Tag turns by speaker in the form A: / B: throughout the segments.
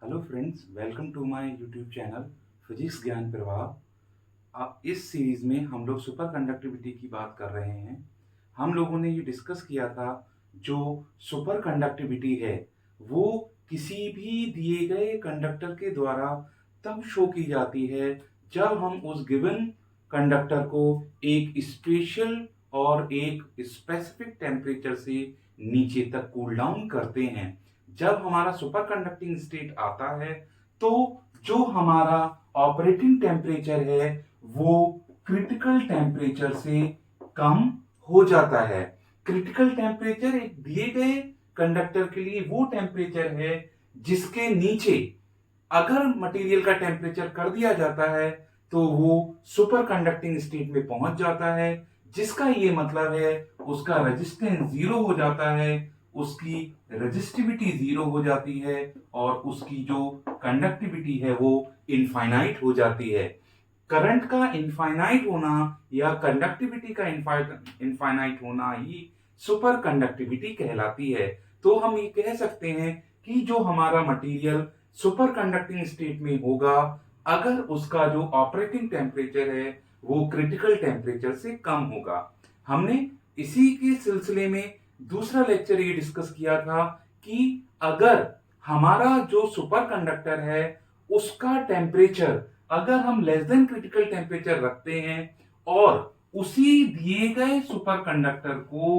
A: Hello friends, welcome to my YouTube channel physics Gyan Pravah. अब इस series में हम लोग सुपर कंडक्टिविटी की बात कर रहे हैं। हम लोगों ने ये डिस्कस किया था, जो सुपर कंडक्टिविटी है वो किसी भी दिए गए कंडक्टर के द्वारा तब शो की जाती है जब हम उस गिवन कंडक्टर को एक स्पेशल और एक स्पेसिफिक टेम्परेचर से नीचे तक कूल डाउन करते हैं। जब हमारा सुपर कंडक्टिंग स्टेट आता है तो जो हमारा ऑपरेटिंग टेम्परेचर है वो क्रिटिकल टेम्परेचर से कम हो जाता है। क्रिटिकल टेम्परेचर एक दिए गए कंडक्टर के लिए वो टेम्परेचर है जिसके नीचे अगर मटेरियल का टेम्परेचर कर दिया जाता है तो वो सुपर कंडक्टिंग स्टेट में पहुंच जाता है, जिसका ये मतलब है उसका रेजिस्टेंस जीरो हो जाता है, उसकी रेजिस्टिविटी जीरो हो जाती है और उसकी जो कंडक्टिविटी है वो इनफाइनाइट हो जाती है। करंट का इनफाइनाइट होना या कंडक्टिविटी का इनफाइनाइट होना ही सुपर कंडक्टिविटी कहलाती है। तो हम ये कह सकते हैं कि जो हमारा मटेरियल सुपर कंडक्टिंग स्टेट में होगा अगर उसका जो ऑपरेटिंग टेम्परेचर है वो क्रिटिकल टेम्परेचर से कम होगा। हमने इसी के सिलसिले में दूसरा लेक्चर ये डिस्कस किया था कि अगर हमारा जो सुपर कंडक्टर है उसका टेम्परेचर अगर हम लेस देन क्रिटिकल टेम्परेचर रखते हैं और उसी दिए गए सुपर कंडक्टर को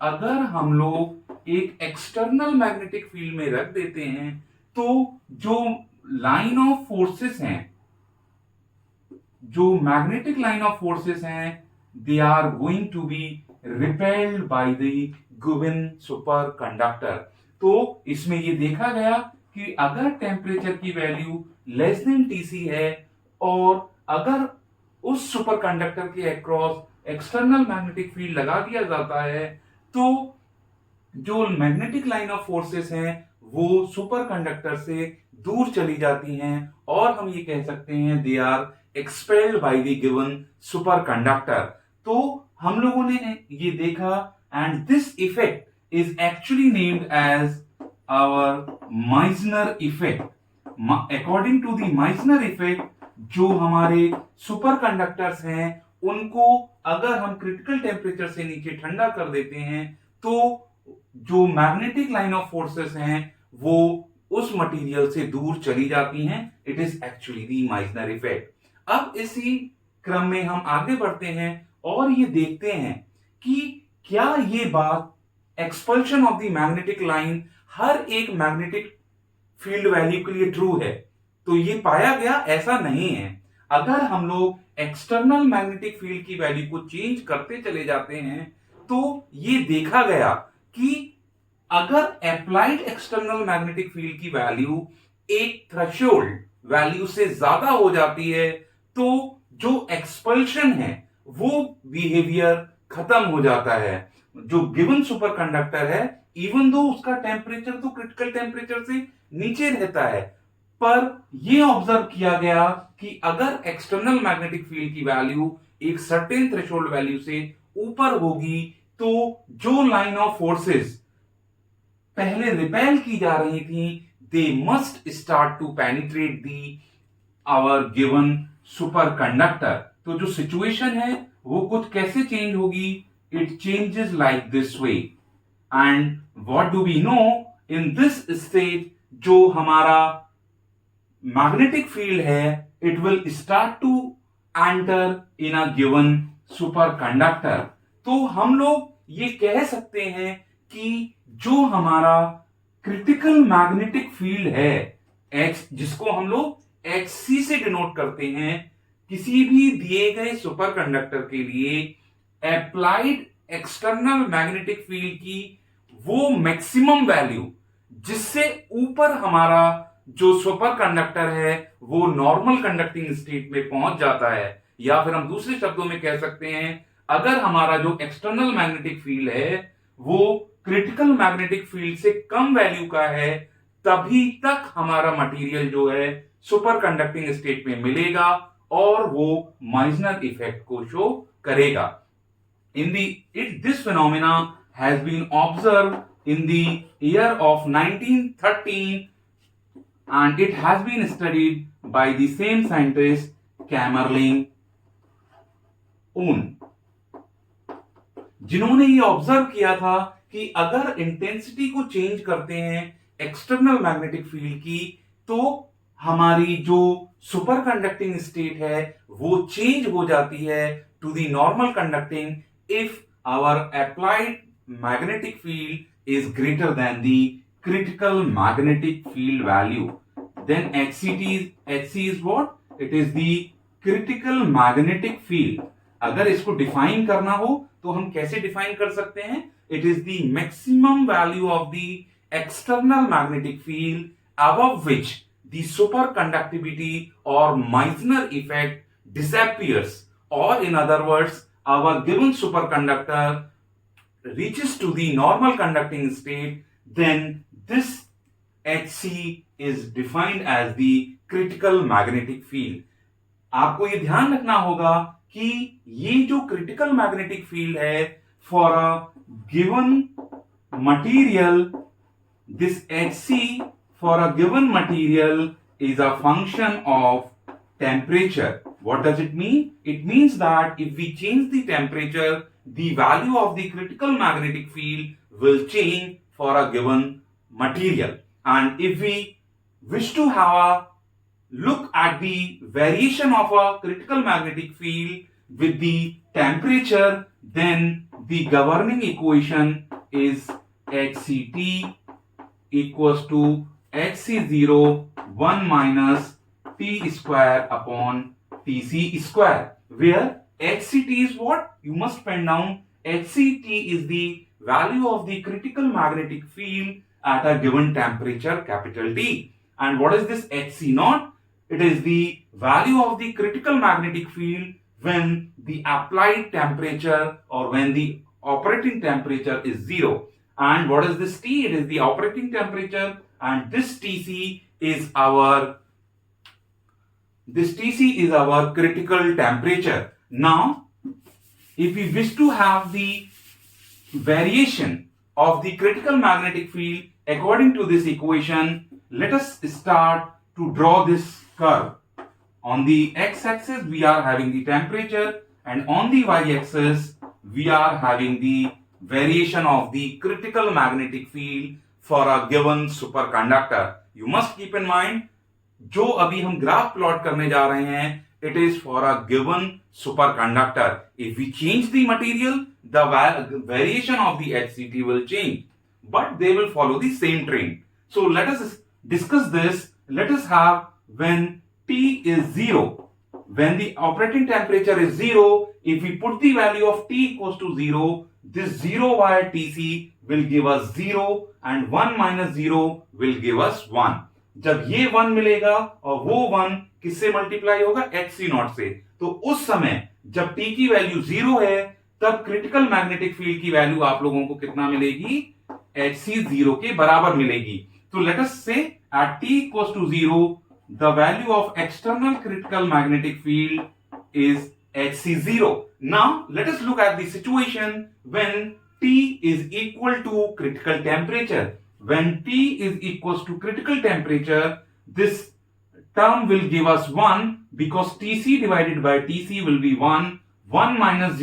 A: अगर हम लोग एक एक्सटर्नल मैग्नेटिक फील्ड में रख देते हैं तो जो लाइन ऑफ फोर्सेस हैं, जो मैग्नेटिक लाइन ऑफ फोर्सेस हैं, they are going to be repelled by the given super conductor. तो इसमें ये देखा गया कि अगर टेम्परेचर की वैल्यू लेस देन टीसी है और अगर उस सुपर कंडक्टर के अक्रॉस एक्सटर्नल मैग्नेटिक फील्ड लगा दिया जाता है तो जो मैग्नेटिक लाइन ऑफ फोर्सेस हैं वो सुपर कंडक्टर से दूर चली जाती हैं और हम ये कह सकते हैं they are expelled by the given super conductor. तो हम लोगों ने ये देखा and this effect is actually named as our Meissner effect. According to the Meissner effect, जो हमारे सुपर कंडक्टर्स हैं उनको अगर हम क्रिटिकल टेम्परेचर से नीचे ठंडा कर देते हैं तो जो मैग्नेटिक लाइन ऑफ फोर्सेस हैं वो उस मटेरियल से दूर चली जाती हैं। It is actually the Meissner effect. अब इसी क्रम में हम आगे बढ़ते हैं और ये देखते हैं कि क्या ये बात expulsion of the magnetic line हर एक मैग्नेटिक फील्ड वैल्यू के लिए ट्रू है। तो ये पाया गया ऐसा नहीं है। अगर हम लोग एक्सटर्नल मैग्नेटिक फील्ड की वैल्यू को चेंज करते चले जाते हैं तो ये देखा गया कि अगर अप्लाइड एक्सटर्नल मैग्नेटिक फील्ड की वैल्यू एक थ्रेशोल्ड वैल्यू से ज्यादा हो जाती है तो जो एक्सपल्शन है वो बिहेवियर खत्म हो जाता है। जो गिवन सुपर कंडक्टर है इवन दो उसका टेम्परेचर तो क्रिटिकल टेम्परेचर से नीचे रहता है, पर यह ऑब्जर्व किया गया कि अगर एक्सटर्नल मैग्नेटिक फील्ड की वैल्यू एक सर्टेन थ्रेशोल्ड वैल्यू से ऊपर होगी तो जो लाइन ऑफ फोर्सेस पहले रिपेल की जा रही थी they must start to penetrate the our given super conductor. तो जो सिचुएशन है वो कुछ कैसे चेंज होगी, it changes like this way. And what do we know, in this stage जो हमारा मैग्नेटिक फील्ड है it will start to enter in a given super conductor. तो हम लोग ये कह सकते हैं कि जो हमारा क्रिटिकल मैग्नेटिक फील्ड है एक्स, जिसको हम लोग एक्सी से डिनोट करते हैं, किसी भी दिए गए सुपर कंडक्टर के लिए अप्लाइड एक्सटर्नल मैग्नेटिक फील्ड की वो मैक्सिमम वैल्यू जिससे ऊपर हमारा जो सुपर कंडक्टर है वो नॉर्मल कंडक्टिंग स्टेट में पहुंच जाता है, या फिर हम दूसरे शब्दों में कह सकते हैं अगर हमारा जो एक्सटर्नल मैग्नेटिक फील्ड है वो क्रिटिकल मैग्नेटिक फील्ड से कम वैल्यू का है, तभी तक हमारा मटेरियल जो है सुपर कंडक्टिंग स्टेट में मिलेगा और वो माइजनर इफेक्ट को शो करेगा। This phenomena has been observed in the year of 1913 and it has been studied by the same scientist Kamerlingh Onn, जिन्होंने ये ऑब्जर्व किया था कि अगर इंटेंसिटी को चेंज करते हैं एक्सटर्नल मैग्नेटिक फील्ड की, तो हमारी जो सुपर कंडक्टिंग स्टेट है वो चेंज हो जाती है to the normal conducting if our applied magnetic field is greater than the critical magnetic field value. Then HC is what? It is the critical magnetic field. अगर इसको define करना हो तो हम कैसे डिफाइन कर सकते हैं? It is the maximum value of the external magnetic field above which the superconductivity or Meissner effect disappears, or in other words, our given superconductor reaches to the normal conducting state, then this HC is defined as the critical magnetic field. आपको ये ध्यान रखना होगा कि ये जो critical magnetic field है for a given material, this HC for a given material is a function of temperature. What does it mean? It means that if we change the temperature, the value of the critical magnetic field will change for a given material. And if we wish to have a look at the variation of a critical magnetic field with the temperature, then the governing equation is HCT equals to HC0 1 minus T square upon TC square, where HCT is what? You must pen down. HCT is the value of the critical magnetic field at a given temperature, capital T. And what is this HC0? It is the value of the critical magnetic field when the applied temperature or when the operating temperature is 0. And what is this T? It is the operating temperature, and this TC is our critical temperature. Now, if we wish to have the variation of the critical magnetic field according to this equation, let us start to draw this curve. On the x-axis we are having the temperature, and on the y-axis we are having the variation of the critical magnetic field for a given superconductor. You must keep in mind, जो अभी हम graph plot करने जा रहे हैं, it is for a given superconductor. If we change the material, the variation of the HCT will change, but they will follow the same trend. So let us discuss this. Let us have when T is 0, when the operating temperature is 0, if we put the value of T equals to 0, this 0 by TC will give us 0 and 1 minus 0 will give us 1. जब ये 1 मिलेगा और वो 1 किससे multiply होगा? HC0 से. तो उस समय जब T की वैल्यू 0 है, तब क्रिटिकल मैग्नेटिक फील्ड की वैल्यू आप लोगों को कितना मिलेगी? HC0 के बराबर मिलेगी. तो लेट अस से at T equals to 0, the value of external critical magnetic field is HC0. Now let us look at the situation when T is equal to critical temperature. When T is equals to critical temperature, this term will give us 1 because TC divided by TC will be 1. 1 minus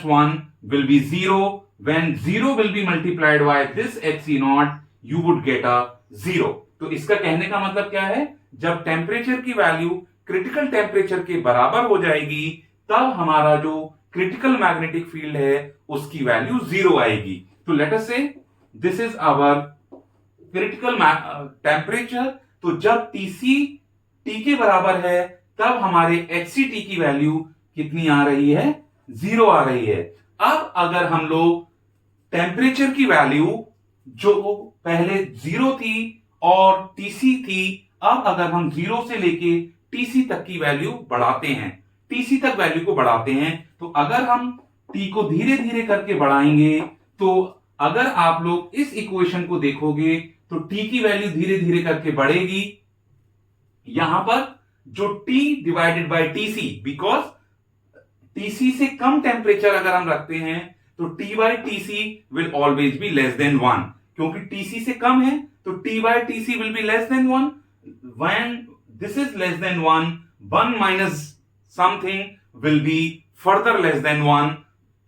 A: 1 will be 0. When 0 will be multiplied by this HC0, you would get a 0. तो इसका कहने का मतलब क्या है? जब temperature की value critical temperature के बराबर हो जाएगी, तब हमारा जो क्रिटिकल मैग्नेटिक फील्ड है उसकी वैल्यू 0 आएगी. तो let us say this is our critical temperature. तो जब TC T के बराबर है, तब हमारे HCT की वैल्यू कितनी आ रही है? 0 आ रही है. अब अगर हम लोग टेम्परेचर की वैल्यू जो पहले 0 थी और TC थी, अब अगर हम 0 से लेके TC तक की वैल्यू बढ़ाते हैं, TC तक वैल्यू को बढ़ाते हैं, तो अगर हम T को धीरे धीरे करके बढ़ाएंगे, तो अगर आप लोग इस इक्वेशन को देखोगे तो T की वैल्यू धीरे धीरे करके बढ़ेगी. यहां पर जो T divided by TC, because TC से कम टेम्परेचर अगर हम रखते हैं तो T by TC will always be less than 1. क्योंकि TC से कम है तो T by Tc will be less than 1. When this is less than 1, 1 minus something will be further less than 1.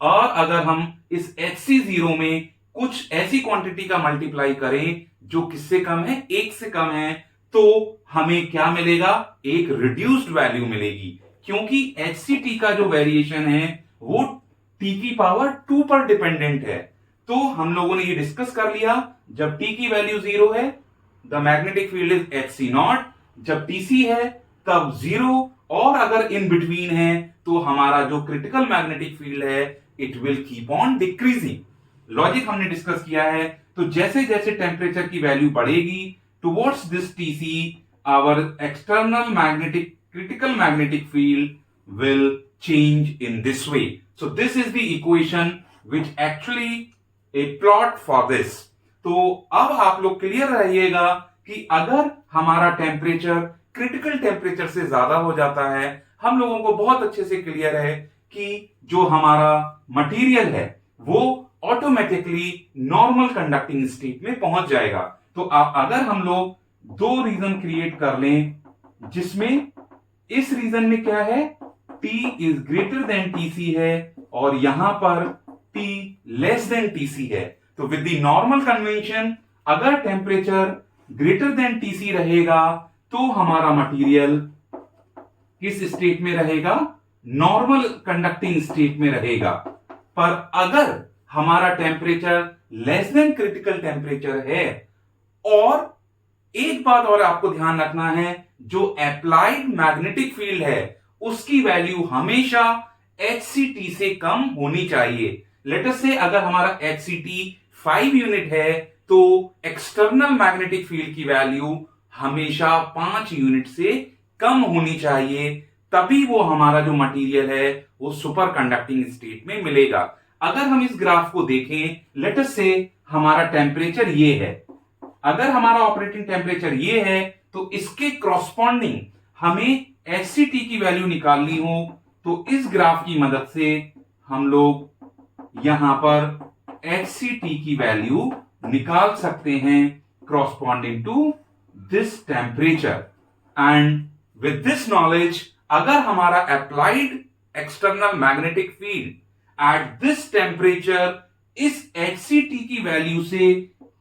A: और अगर हम इस HC0 में कुछ ऐसी क्वांटिटी का मल्टीप्लाई करें जो किससे कम है, 1 से कम है, तो हमें क्या मिलेगा, एक रिड्यूस्ड वैल्यू मिलेगी, क्योंकि HCT का जो वेरिएशन है वो t की पावर 2 पर डिपेंडेंट है। तो हम लोगों ने ये डिस्कस कर लिया, जब t की वैल्यू 0 है the magnetic field is HC0, जब TC है तब 0, और अगर इन बिटवीन है तो हमारा जो क्रिटिकल मैग्नेटिक फील्ड है it will keep on decreasing. Logic हमने डिस्कस किया है। तो जैसे जैसे टेम्परेचर की वैल्यू बढ़ेगी towards this TC, our external magnetic critical magnetic field will change in this way. So this is the equation which actually a plot for this. तो अब आप लोग क्लियर रहिएगा कि अगर हमारा टेम्परेचर क्रिटिकल टेम्परेचर से ज्यादा हो जाता है, हम लोगों को बहुत अच्छे से क्लियर है कि जो हमारा मटेरियल है वो ऑटोमेटिकली नॉर्मल कंडक्टिंग स्टेट में पहुंच जाएगा। तो अगर हम लोग दो रीजन क्रिएट कर लें, जिसमें इस रीजन में क्या है, T is greater then TC है और यहां पर T लेस देन TC है, तो विद द नॉर्मल कन्वेंशन अगर टेम्परेचर ग्रेटर देन TC रहेगा तो हमारा मटेरियल किस स्टेट में रहेगा, नॉर्मल कंडक्टिंग स्टेट में रहेगा। पर अगर हमारा temperature less than critical temperature है, और एक बात और आपको ध्यान रखना है, जो अप्लाइड मैग्नेटिक फील्ड है उसकी वैल्यू हमेशा HCT से कम होनी चाहिए। लेट अस से अगर हमारा HCT 5 यूनिट है तो एक्सटर्नल मैग्नेटिक फील्ड की वैल्यू हमेशा 5 यूनिट से कम होनी चाहिए, तभी वो हमारा जो मटेरियल है वो सुपर कंडक्टिंग स्टेट में मिलेगा। अगर हम इस ग्राफ को देखें, लेट अस से हमारा टेम्परेचर ये है, अगर हमारा ऑपरेटिंग टेम्परेचर ये है तो इसके क्रॉसपॉन्डिंग हमें HCT की वैल्यू निकालनी हो, तो इस ग्राफ की मदद से हम लोग यहां पर HCT की वैल्यू निकाल सकते हैं corresponding to this temperature. And with this knowledge, अगर हमारा applied external magnetic field at this temperature इस HCT की वैल्यू से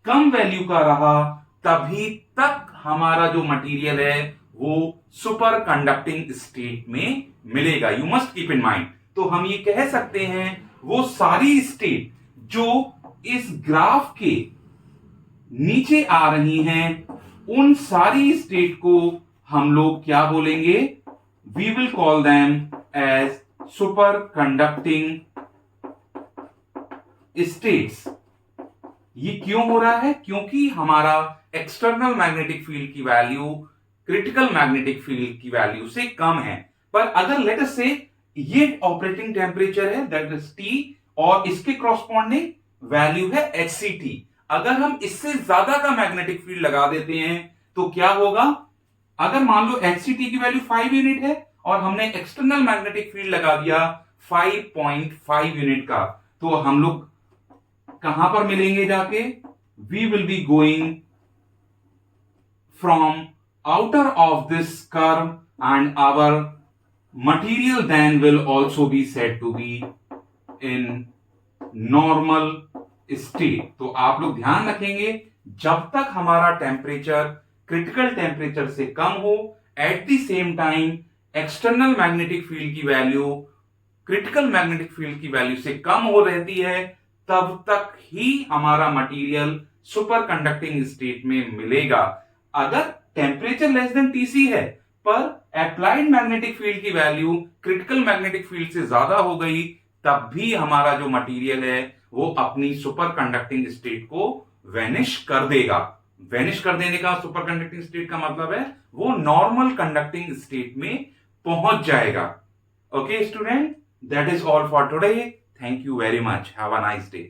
A: कम वैल्यू का रहा, तभी तक हमारा जो मटेरियल है वो सुपर कंडक्टिंग स्टेट में मिलेगा। You must keep in mind. तो हम ये कह सकते हैं वो सारी स्टेट जो इस ग्राफ के नीचे आ रही हैं, उन सारी स्टेट को हम लोग क्या बोलेंगे, we will call them as super conducting states. ये क्यों हो रहा है, क्योंकि हमारा एक्सटर्नल मैग्नेटिक फील्ड की वैल्यू क्रिटिकल मैग्नेटिक फील्ड की वैल्यू से कम है। पर अगर लेट अस से ये ऑपरेटिंग टेम्परेचर है दैट इज T और इसके क्रॉसपॉन्डिंग वैल्यू है HCT, अगर हम इससे ज्यादा का मैग्नेटिक फील्ड लगा देते हैं तो क्या होगा, अगर मान लो HCT की वैल्यू 5 यूनिट है और हमने एक्सटर्नल मैग्नेटिक फील्ड लगा दिया 5.5 यूनिट का, तो हम लोग कहां पर मिलेंगे जाके, we will be going from outer of this curve and our material then will also be said to be in normal state. तो आप लोग ध्यान रखेंगे, जब तक हमारा टेम्परेचर क्रिटिकल टेम्परेचर से कम हो, at the same time external magnetic field की वैल्यू क्रिटिकल मैग्नेटिक फील्ड की वैल्यू से कम हो रहती है, तब तक ही हमारा मटेरियल सुपर कंडक्टिंग स्टेट में मिलेगा। अगर टेम्परेचर लेस देन TC है पर अप्लाइड मैग्नेटिक फील्ड की वैल्यू क्रिटिकल मैग्नेटिक फील्ड से ज्यादा हो गई, तब भी हमारा जो मटेरियल है वो अपनी सुपर कंडक्टिंग स्टेट को वेनिश कर देगा। वेनिश कर देने का सुपर कंडक्टिंग स्टेट का मतलब है वो नॉर्मल कंडक्टिंग स्टेट में पहुंच जाएगा। Okay student, that is all for today. Thank you very much. Have a nice day.